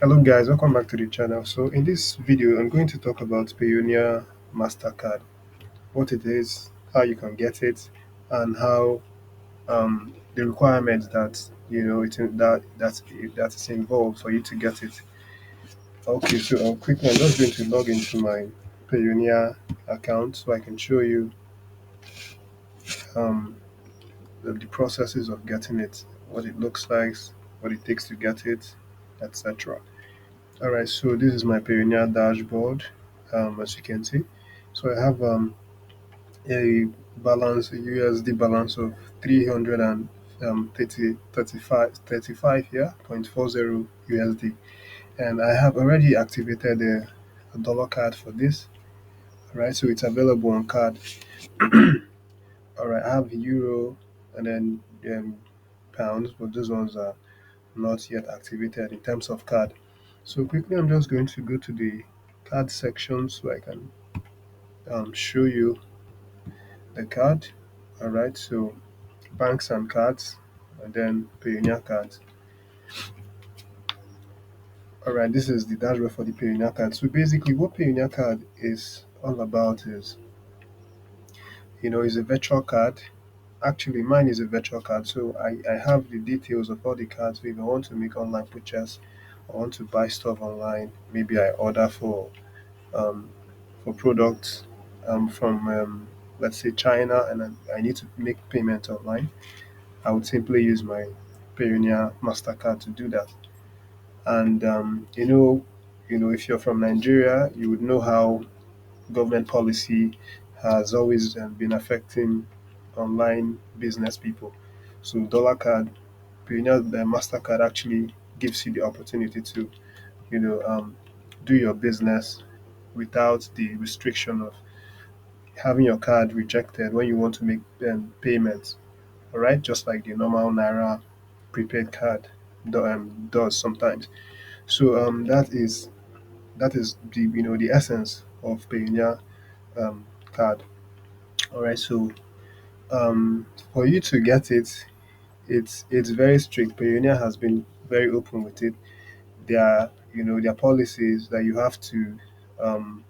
Hello guys, welcome back to the channel. So in this video, I'm going to talk about Payoneer MasterCard, what it is, how you can get it, and how the requirements that that is involved for you to get it. Okay, so quickly, I'm just going to log into my Payoneer account so I can show you um, the processes of getting it, what it looks like, what it takes to get it, etc. All right, so this is my Payoneer dashboard, as you can see. So I have a balance, a USD balance of 300 and 35 here, 0.40 USD. And I have already activated a dollar card for this. All right, so it's available on card. All right, I have euro and then pounds, but those ones are not yet activated in terms of card. So quickly, I'm just going to go to the card section so I can show you the card. All right, so banks and cards, and then Payoneer cards. All right, this is the dashboard for the Payoneer card. So basically, what Payoneer card is all about is, is a virtual card. Actually, mine is a virtual card, so I have the details of all the cards. So if I want to make online purchase, I want to buy stuff online. Maybe I order um, for products from let's say China, and I need to make payment online. I would simply use my Payoneer MasterCard to do that. And if you're from Nigeria, you would know how government policy has always been affecting online business people. So dollar card, Payoneer MasterCard actually gives you the opportunity to, you know, um, do your business without the restriction of having your card rejected when you want to make payments. All right, just like the normal Naira prepaid card does sometimes. So that is the essence of Payoneer card. All right, so for you to get it, it's very strict. Payoneer has been very open with it. Their policies that um,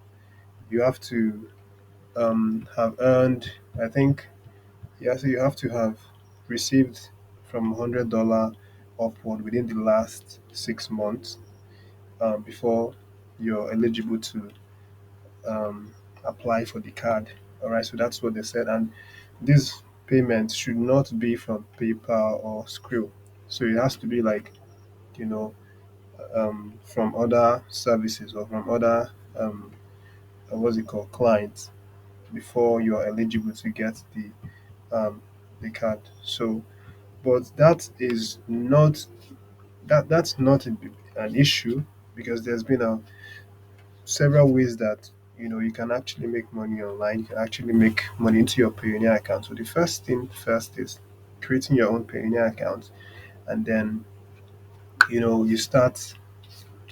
you have to have earned. I think yeah, so you have to have received from $100 upward within the last 6 months before you're eligible to apply for the card. All right, so that's what they said. And this payment should not be from PayPal or Skrill. So it has to be like, you know, from other services or from other, what's it called, clients before you're eligible to get the card. So, but that's not an issue because there's been several ways that you can actually make money online. You can actually make money into your Payoneer account. So the first thing first is creating your own Payoneer account, and then you start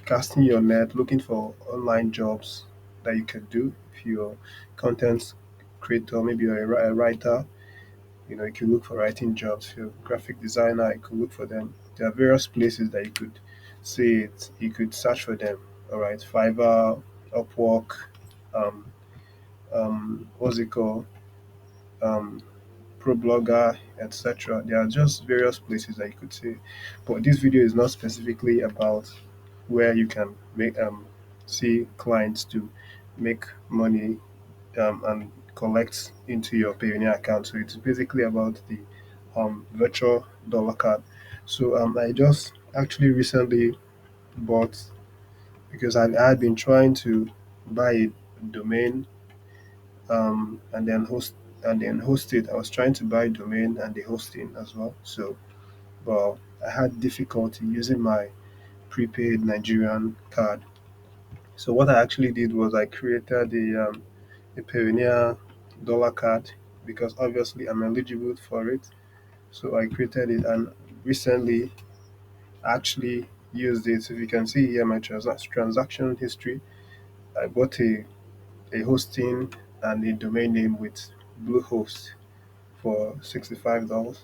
casting your net, looking for online jobs that you can do. If you're a content creator, maybe you're a writer, you can look for writing jobs. If you're a graphic designer, you could look for them. There are various places that you could see it. You could search for them. All right, Fiverr, Upwork, um, what's it called, um, ProBlogger, etc. There are just various places that you could see. But this video is not specifically about where you can make see clients to make money and collect into your Payoneer account. So it's basically about the virtual dollar card. So I just actually recently bought because I had been trying to buy a domain and then host it. I was trying to buy domain and the hosting as well. So, but I had difficulty using my prepaid Nigerian card. So what I actually did was I created a Payoneer dollar card because obviously I'm eligible for it. So I created it and recently actually used it. So if you can see here my transaction history, I bought a hosting and a domain name with Bluehost for $65.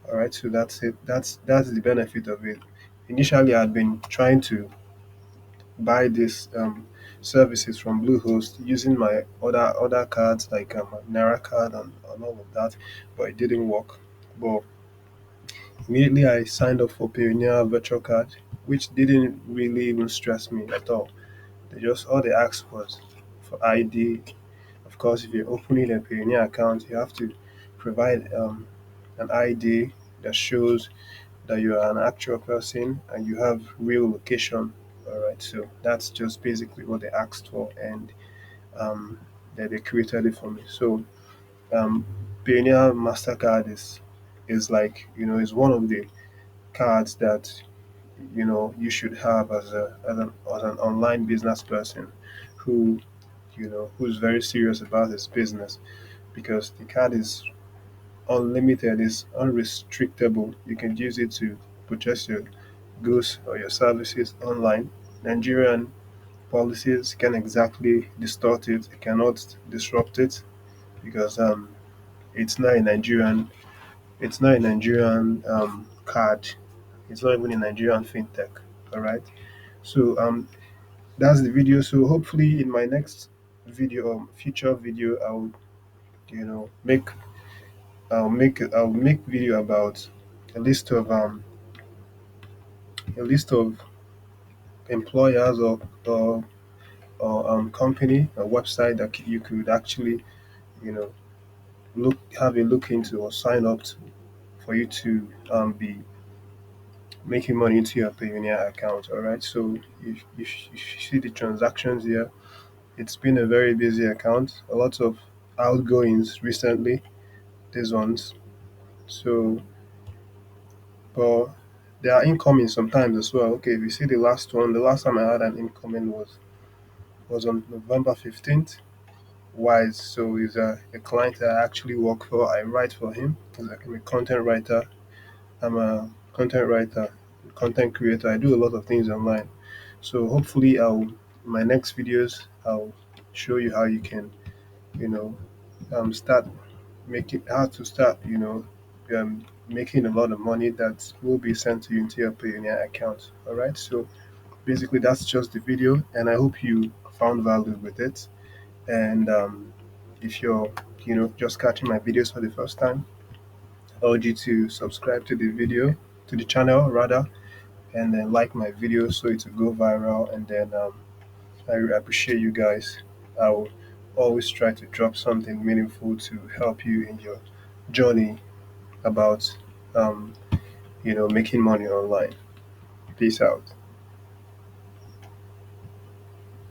All right, so that's it. That's the benefit of it. Initially, I'd been trying to buy these services from Bluehost using my other cards like Naira card and all of that, but it didn't work. But immediately I signed up for Payoneer virtual card, which didn't really even stress me at all. They just all they asked was for ID. Of course, if you're opening a Payoneer account, you have to provide an ID that shows that you are an actual person and you have real location. All right, so that's just basically what they asked for, and um, that they created it for me. So um, Payoneer Mastercard is like is one of the cards that you should have as an online business person who who's very serious about his business, because the card is unlimited, is unrestrictable. You can use it to purchase your goods or your services online. Nigerian policies can exactly distort it. It cannot disrupt it because it's not a Nigerian. It's not a Nigerian card. It's not even a Nigerian fintech. All right. So that's the video. So hopefully in my next video or future video, make I'll make video about a list of um a list of employers or company, a website that you could actually you know have a look into or sign up to, for you to be making money into your Payoneer account. All right. So you see the transactions here. It's been a very busy account. A lot of outgoings recently. These ones. So, but there are incoming sometimes as well. Okay, if you see the last one, the last time I had an incoming was on November 15th. Wise. So he's a client that I actually work for. I write for him. I'm a content writer. I'm a content writer, content creator. I do a lot of things online. So hopefully, my next videos I'll show you how you can you know start making how to start making a lot of money that will be sent to you into your Payoneer account. All right. So basically, that's just the video, and I hope you found value with it. And if you're just catching my videos for the first time, I urge you to subscribe to the video, to the channel rather, and then like my video so it will go viral. And then I really appreciate you guys. I will always try to drop something meaningful to help you in your journey about making money online. Peace out.